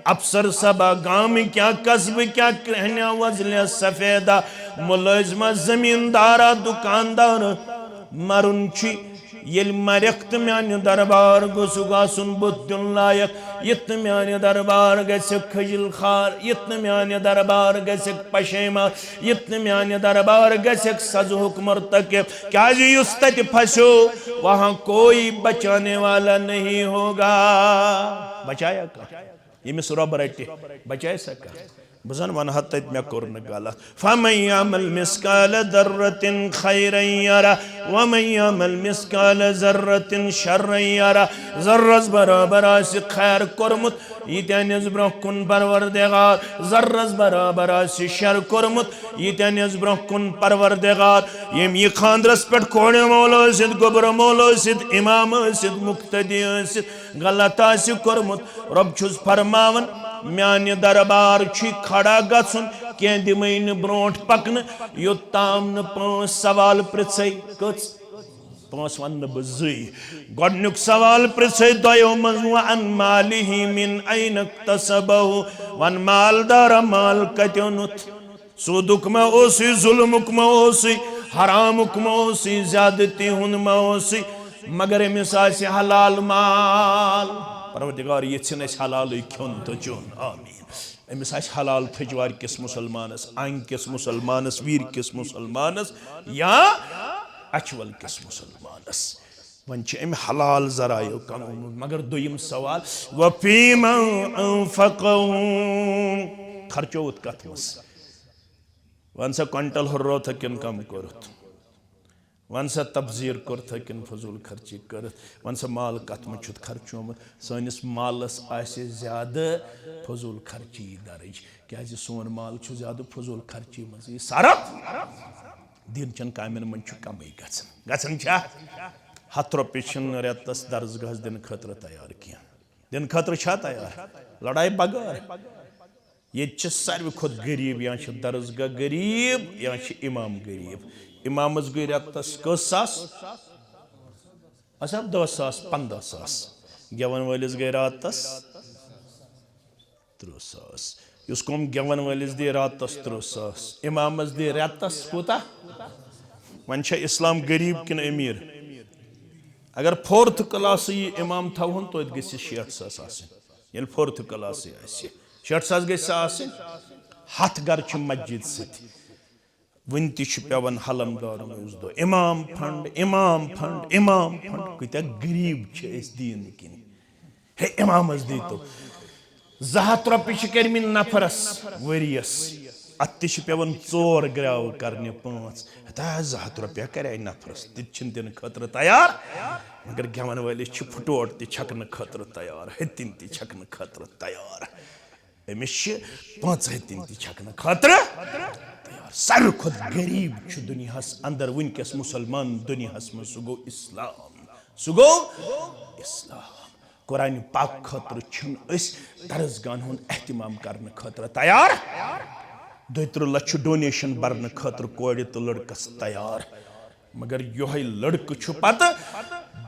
अफसर सबा गाम क्या कस्ब क्या कहना वजल सफेदा मुलाजमा जमींदारा दुकानदार मरुन ये मरख तो मान दरबार गोसु गासन बुद्दुन लायक यत मान दरबार गसक खजिल खार यत मान दरबार गसक पशेमा यत मान दरबार गसक सजुक मर्तकब क्या युस तत फंसो वहाँ कोई बचाने वाला नहीं होगा बचाया का यमिस रब रटे बचाए सका बजन वन तत मे कोर न गलत फमन यअमल मिस्काल दर्रतिन खैरन यरा वमन यअमल मिस्काल जर्रतिन शर्रन यरा जर्रस बराबर आस खैर कोरमुत यितनिस ब्रोह कुन परवरदिगार जर्रस बराबर आस शर कोरमुत यितनिस ब्रोह कुन परवरदिगार यम ये खानदरस पे कोने मौला सिद गोबर मौला सिद इमाम सिद मुक्तदी सिद गलत आस कोरमुत रब छुस फरमावन म्यान दरबार खड़ा गन कह दिमन ब्रोट पकन योत्ताम न पांच सवाल पृछे कच पांच वन बह गोडनुक सवाल पृछे दयो मज अन मालिही मिन ऐन इक्तसबहु वन मालदार माल कत्योनुत सूदुक मा ओसी जुल्मुक मा ओसी हरामुक मा ओसी ज्यादती हुन मा ओसी मगर अमिस आसि हलाल माल परवरदिगार ये हलाल खोन तो चोन आमीन अमिस हलाल थजवार किस मुसलमानस अंग किस मुसलमानस वीर किस मुसलमानस या अचवल किस मुसलमानस वन अम हलाल जरायो कमोन मगर दुयम सवाल वफीमा अंफक़ऊ खर्चोत कथ मस वन सा क्विंटल हुर्रो थकिन कम करुत वन सा तबजीर कर थकिन फजूल खर्ची कर वन सा माल कत मे खर्चोमुत सनिस मालस आसे ज्यादा फजूल खर्ची दर्ज क्या सोन माल ज्यादा फजूल खर्ची मज सरफ दिन चन कामन मन कमे गन 100 रुपये रेतस दर्जगहस दिन खतर तैयार कह दिन खतर तैयार लड़ाई बगैर ये सारे खुद गरीब या दर्जगा गरीब या इमाम गरीब इमामस गई रेतस कस 10 सास 15 सास गेवन वलिस गई रातस 30 सास उस कम गेवन वलिस दे रातस 30 सास इमामस दे रेतस कोता वन इस्लाम गरीब किन अमीर अगर 4th क्लास इमाम थवन तो 60 सास आसिन 4th क्लास 60 सास गई हथ घर मस्जिद सत वन पेवन हलमदार दो इमाम फंड इमाम फंड इमाम फंड कत गरीब दीन किन हे इमामस दीतो 200 रॉपये कर्मी नफरस वरियस अत पेवन 4 ग्राव करने 5 200 रॉपये करे नफरस दिन खतर तैयार मगर गेवन वाले फुटोट तकन खतर तैयार हतिन तकन खतर तैयार अमिस 5 हतिन तकन खतर तैयार सारे खुद गरीब दुनिया अंदर वनकस मुसलमान दुनिया में सह गो इस्लाम कुरान पाक खतर दरसगान एहतमाम करने खतर तैयार 2 लाख डोनेशन भरने खतर कोड़ तो लड़कस तैयार मगर योह लड़क पत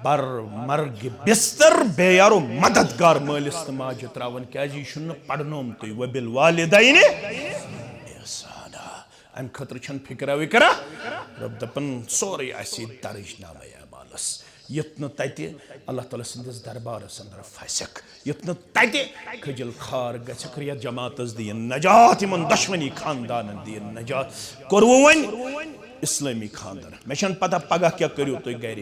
बर मर्ग बिस्तर बेयारो मददगार मालिस तो माजे त्रावन क्या पढ़नोम तुम वबिल वालिदैन अम खतर फिक्रा विक्रा रब दपन सोरे दर्ज नाम अमालस युत अल्लाह ताला सदिस दरबारस अंदर फसक युत खजल खार गक ये जमात दिन नजात इन दुश्मनी खानदान दिन नजात कोरवो वन इस्लामी खानदान मे पता पगह क्या करो तुम गर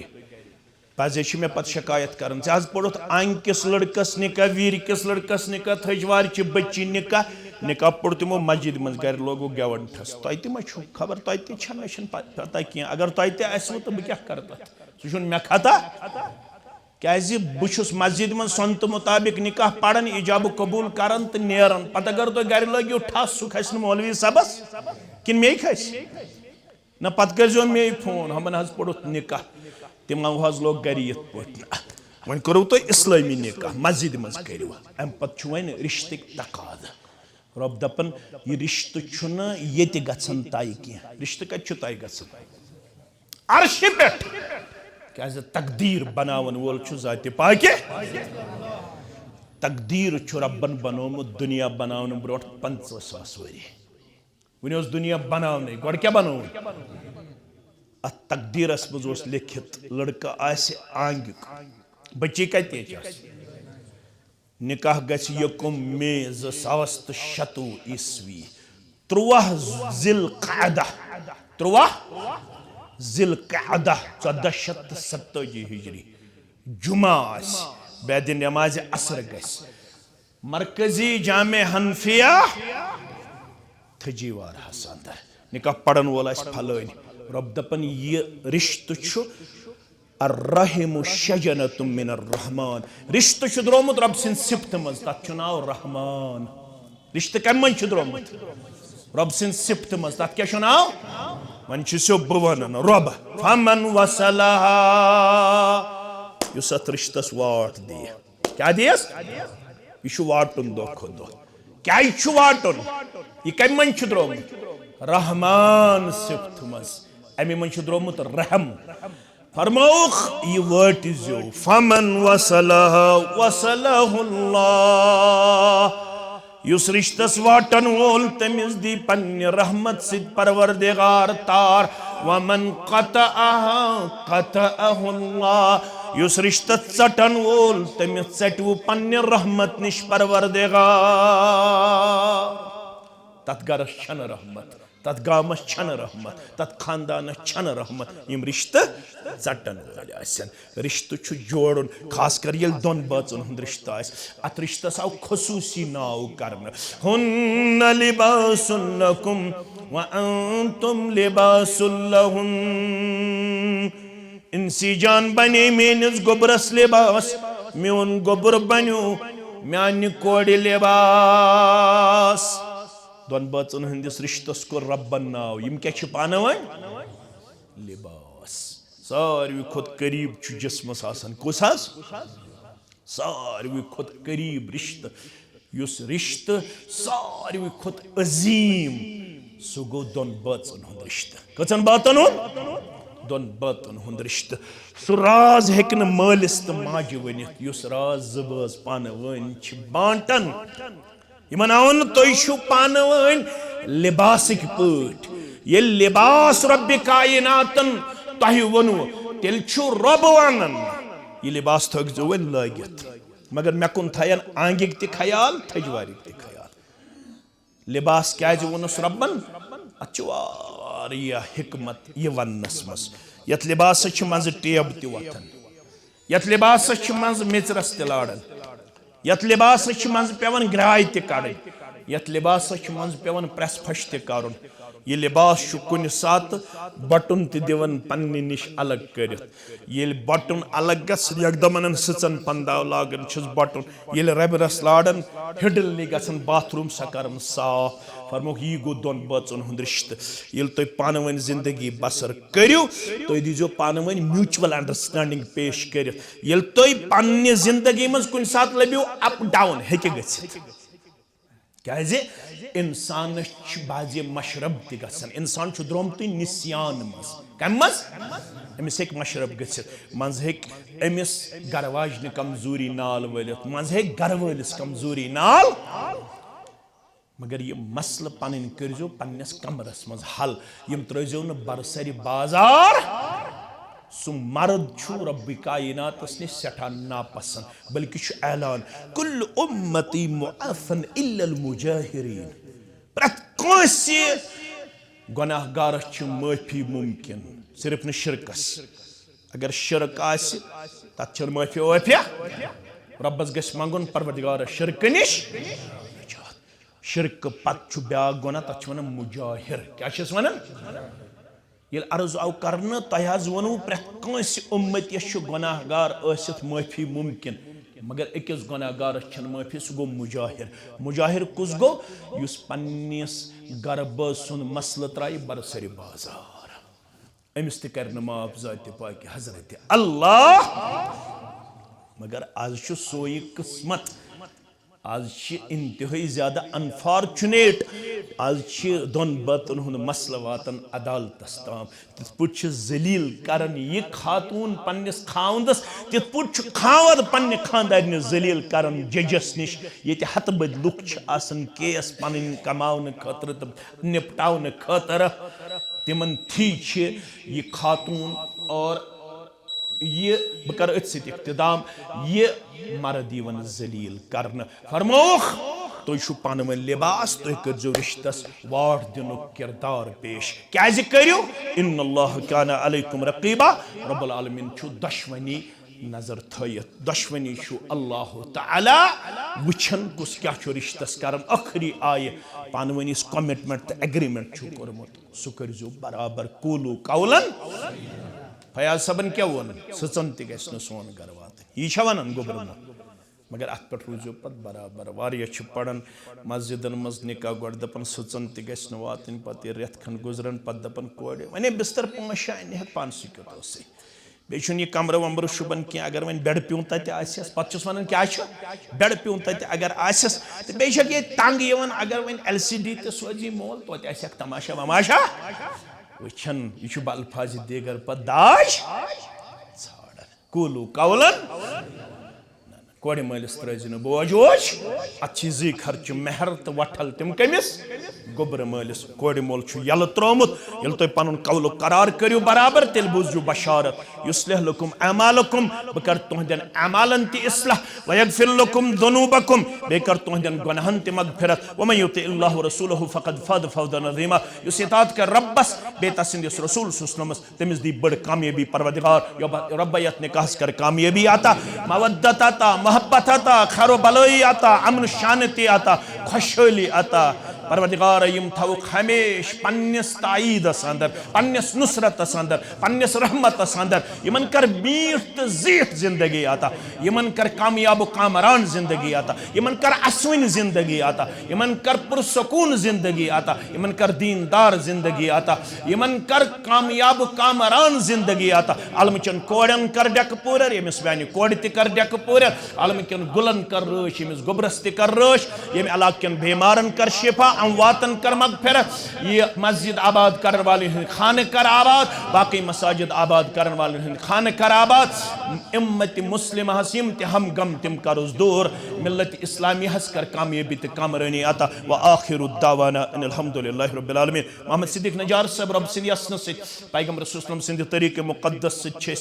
पजे मे पत शिकायत कर पोड़त आंग किस लड़कस निकाह वीर किस लड़कस निकाह थजवार बच्ची निकाह पोड़ तमो मस्जिद मज गर लोगो गेवन ठस तुम खबर तुम पता कह अगर तुम तो बह क्या कर सह मे खता क्या बहुत मस्जिद मज सनत मुताबिक निकाह पढ़ान इजाब कबूल करान तो नेरान पत अगर तुम गर लगो ठस सह खस मौलवी सबस कि मे खस ना पत कर मे फोन हमन पोड़त निकाह तमो लोग गर ये वो करो तुम इस्लामी निकाह मस्जिद मज करो अम पे वन रिश्त तकाद रब दपन यह रिश्त ये गन तय कह रिश्त कत तय गर्श पे क्या तकदीर बनावन वोल जाति पाक तकदीर रबन बनोमुत दुनिया बनावन ब्रो 50,000 वरी वन दुनिया बनाने गो क्या बनो अत तकदीरस मज लिखित लड़का आंग बच्ची कत निकाह गस यकुम मे 2026 ईस्वी 13 ज़िलक़अदा 13 ज़िलक़अदा 1427 हिजरी जुमा बैद नमाज असर गस मरकजी जामे हनफिया थजीवार अंदर निकाह पढ़न वोल फलन रब दपन यह रिश्त अर्रहिम शजनतुम मिनर रहमान रिश्त द्रोमुत रब सिंद सिफत मज तथ नाव रहमान रिश्त कम मन द्रोमुत रब सिंद सिफत मज तथ क्या नाव वन सो बह वन रब फमन वसलहा युस अत रिश्तस वाट दिय क्या दियस यह वाटुन दो खुद दो क्या वाटुन यह कम मन द्रोमुत रहमान सिफत मज अमे मन द्रोमुत रहम फरमौख यह वटिजो फमन वसलह वसलहुल्लाह युस रिश्तस वाटन वोल तमिस दी पन्ने रहमत सिद परवरदिगार तार वमन क़तअहा क़तअहुल्लाह युस रिश्तस चटन वोल तमिस चटवु पन्ने रहमत निश परवरदिगार तथ गरस छन रहमत तथ गामस छन रहमत तथ खानदानस छन रहमत यम रिश्त चटन वाले रिश्त जोड़न खास कर ये दोन बाचन हुंद रिश्त अत रिश्तस आव खसूसी नाव करन हुन्न लिबासुन लकुम व अंतुम लिबासुल लहुन इंसी जान बने मेनिस गोबरस लिबास मेन गोबर बनो म्यान कोड़ लिबास दोन बाचन हंदिस रिश्तस को रब्बन नाव यम क्या पान वन लिबास सारवी खुद करीब जिस्मस कुस सारवी खुद करीब रिश्त युस रिश्त सारवी खुद अजीम सह गो दोन बाचन हुंद रिश्त कचन बातन हुंद दोन बातन हुंद रिश्त सह राज हेक न मालिस तो माजे वनित युस राज जबाज पान वन बांटन यमन आवन तुम पान वन लिबासिक पट ये लिबास रब्बि कायनातन तह वनु तेल रब वन यह लिबास थो वन लगित मगर मे कुन थयन आंगिक त ख्याल थजवारिक त ख्याल लिबास क्या वनुस रब्बन अत हिकमत यह वनस मज यथ लिबास मज टेब त वथन यथ लिबास मज मेचरस त लाड़न यत लिबास मज पेवन ग्राय तड़ यत लिबास मज पेवन प्रेस फश तरुन ये लिबास कुन सात बटन दिवन पन्ने निश अलग कर बटन अलग गदमन सचन पंदाव लागन बटन ये रब रस लाड़न हिडल नी गन बाथरूम सा करन साफ फरमोक यह गो दोन बचन हुंद रिश्त ये तुम पान वन जिंदगी बसर करियो तुम दीजो पान वन म्यूचुअल अंडरस्टैंडिंग पेश कर ये तुम पन्ने जिंदगी मज कुन सात लबियो अप डाउन हेके गछित क्या इंसान बाजे मशरब तन इंसान द्रोमत निस्यान मज कम मज अमिस हे मशरब गछित मज हे अमिस गरवाजन कमजोरी नाल वलित मज हे गर वलिस कमजोरी नाल मगर ये मसल पन करो पन्नस कमरस मज हल यम त्रो न बरसरी बाजार सु मर्द रब्बि कायनातस निश सठा नापसंद बल्कि ऐलान कुल्लु उम्मती मुअफ़न इल्लल मुजाहिरीन प्रत कंसे गुनाहगारस माफी मुमकिन सिर्फ न शिरकस अगर शिरक आसि तत माफी वाफिया रब्बस गस मंगुन परवरदिगार शिरक निश शिरक पत ब्या गुना तथ वन मुजाहिर क्या वन ये अर्ज आव कर तह वनो प्रेस उम्मतिस गुनाहगार माफी मुमकिन मगर अकिस गुनाहगार माफी सह गो मुजाहिर मुजाहिर कुस गो युस पन्निस गरब सुन मसल त्राय बरसरी बाजार अमिस कर माफ जात पाक हजरत अल्लाह मगर आज सोई किस्मत आज इंतहाई ज्यादा अनफॉर्चुनेट आज दोन बतन हुंद मसल वातन अदालतस ताम तिथ पुट जलील करन ये खातून पन्निस खावंदस तिथ पुट खावद पन्ने खानदारन जलील करन जजस निश ये हत बद लुक आसन केस पन कमावन खतर तो निपटावन खतर तिमन थी ये खातून और ये बह कर इख्तिदाम ये मर्द यवन जलील करन फरमोख तुम पान वन लिबास तुम करो रिश्तस वाट दिन किरदार पेश क्या करो इन्नल्लाह काना अलैकुम रकीबा रब्बुल आलमीन दुश्मनी नजर थयत दुश्मनी अल्लाह तआला वुछन कुस क्या रिश्तस कर आखरी आय पान वनिस कमिटमेंट तो एग्रीमेंट कोरमुत सह करो बराबर कूलू कौलन फयाज सबन क्या वन सचन तह सोन गर वात यह वन गोबर मगर अत पे रूजो पत बराबर वारिया पढ़न मस्जिदन मज निकाह गो दपन सचन तह वातन पे रेत खन गुजरन पे दपन कोड़ वे बिस्तर 5 शान हेत पान सिक्योत बे कमर वमर शुबन की अगर वन बेड प्यून तस पे वन क्या बेड प्यून तत अगर आसस तो बे तंग अगर वन LCD तो सोजी मोल तो तमाशा वमाशा वचन यह अल्फाज दीगर पे दाश कूलू कौलन कोड़ मलिस त्रजन बोझ वोझ अत जी खर्च मेहर तो वठल तम कमिस गोबर मलिस कोड़ मोल यल त्रोमुत ये तुम पन कौल करार करो बराबर तेल बूझो बशारत युस्लिह लकुम अमालकुम बह कर तुहदन अमालन ति इस्लाह वयगफिर लकुम दुनूबकुम बे कर तुहदन गुनाहन ति मगफिरत वमन युतिइल्लाह व रसूलहु फक़द फाज़ फौज़न अज़ीमा युस इताअत कर रब्बस बे तसिंदिस रसूल सुसनमस तमिस दी बड़ कामयाबी परवरदिगार रब्बयत निकाह कर कामयाबी आता मवद्दत आता मोहब्बत आता खैर भलाई आता अमन शांति आता खुशहाली आता परवरदिगार यम थवुक हमेश पन्नस ताईदस अंदर पन्नस नुसरतस अंदर पन्नस रहमतस अंदर यमन कर मीठ तो ज़ीठ जिंदगी आता यमन कर कामयाब कामरान जिंदगी आता यमन कर असविन जिंदगी आता यमन कर पुरसकून जिंदगी आता यमन कर दीनदार जिंदगी आता यमन कर कामयाब कामरान जिंदगी आता अलमचन कोड़न कर डक पूर यमिस वानि कोड़ त कर डक पूर अलमचन गुलन कर रश यमिस गोबरस त कर रश यम इलाकन बेमारन कर शिफा अमवातन कर मगफिरत ये मस्जिद आबाद कर वाले खान कर आबाद बाकी मसाजिद आबाद कर वाले खान कर आबाद उम्मत मुस्लिम हसीम ते हम गम तिम कर दूर मिल्लत इस्लामी हस कर कामयाबी ते कामरानी आता व आखिरु दावाना अल्हम्दुलिल्लाहि रब्बिल आलमीन मोहम्मद सिद्दीक नजार साहब रब सिंह यसन से पैगंबर रसूल सिंह तरीके मुकद्दस से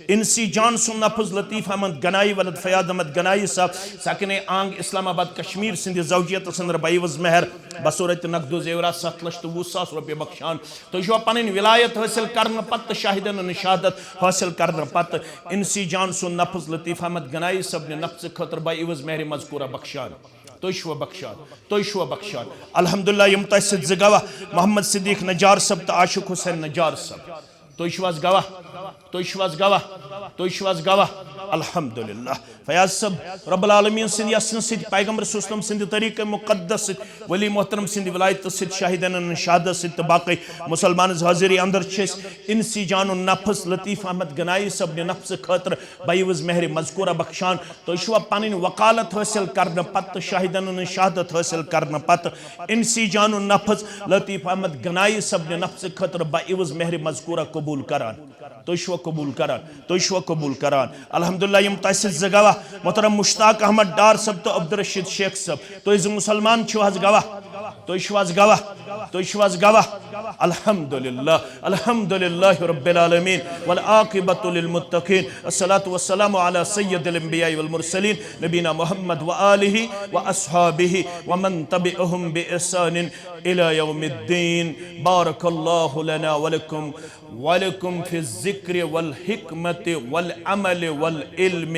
इंसी जान सुन नफज लतीफ अहमद गनाई वलद फयाद अहमद गनाई साहब साकिन आंग इस्लामाबाद कश्मीर सिंध जौजियत संदर बाईवज मेहर बसूरत नकदो जेवरा 7,20,000 रुपये बख्शान तो यह पन विलायत हासिल करने पत शाहिदन शहादत हासिल करने पत इंसी जान सो नफ्स लतीफ़ अहमद गनाई सब ने नफ्स खतर बाई इवज मेहर मजकूरा बख्शान तो बख्शान अल्हम्दुलिल्लाह यम तस गवाह मोहम्मद सिद्दीक नजार सब तो आशिक हुसैन नजार सब तो गवाह अल्हम्दुलिल्लाह फयाज सब रब्बुल आलमीन सिंध यसन सिद पैगंबर सुस्लम सिंध तरीक़े मुक़द्दस सिद वली मोहतरम सिंध विलायत सिद शाहिदन शहादत सिद बाकी मुसलमान हाजिरी अंदर इंसी जान नफ्स लतीफ़ अहमद गनाई सब ने नफ्स खतर बाईवज मेहर मजकूरा बख्शान तो पन वकालत हासिल करने पत शाहिदन शहादत हासिल करने पत इंसी जान नफ्स लतीफ़ अहमद गनाई सब ने नफ्स खतर बाईवज मेहर मजकूरा कबूल करान तो कबूल करान अल्हम्दुलिल्लाह यम तस गवाह मोहतरम मुश्ताक अहमद डार सब तो अब्दुल रशीद शेख सब तो मुसलमान गवाह अल्हम्दुलिल्लाह रब्बिल आलमीन वल आक़िबतु लिल मुत्तक़ीन अस्सलातु वस्सलामु अला सय्यदिल अंबिया वल मुरसलीन नबीना मुहम्मद व आलिहि व अस्हाबिहि व मन तबिअहुम बि ihsan इला यौमिद्दीन बारकल्लाहु लना व लकुम फि ज़िक्र वल हिकमत वल अमल वल इल्म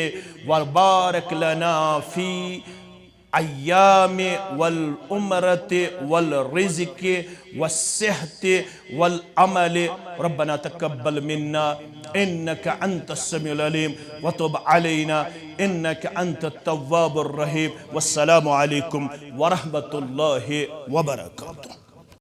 व बारक लना फी अय्याम वल उमरत वल रिज़्क़ वस्सेहत वल अमल रब्बना तक़ब्बल मिन्ना इन्नका अंतस समीउल अलीम व तुब अलैना इन्नका अंतत तव्वाबुर रहीम वस्सलामु अलैकुम व रहमतुल्लाहि व बरकातुहू।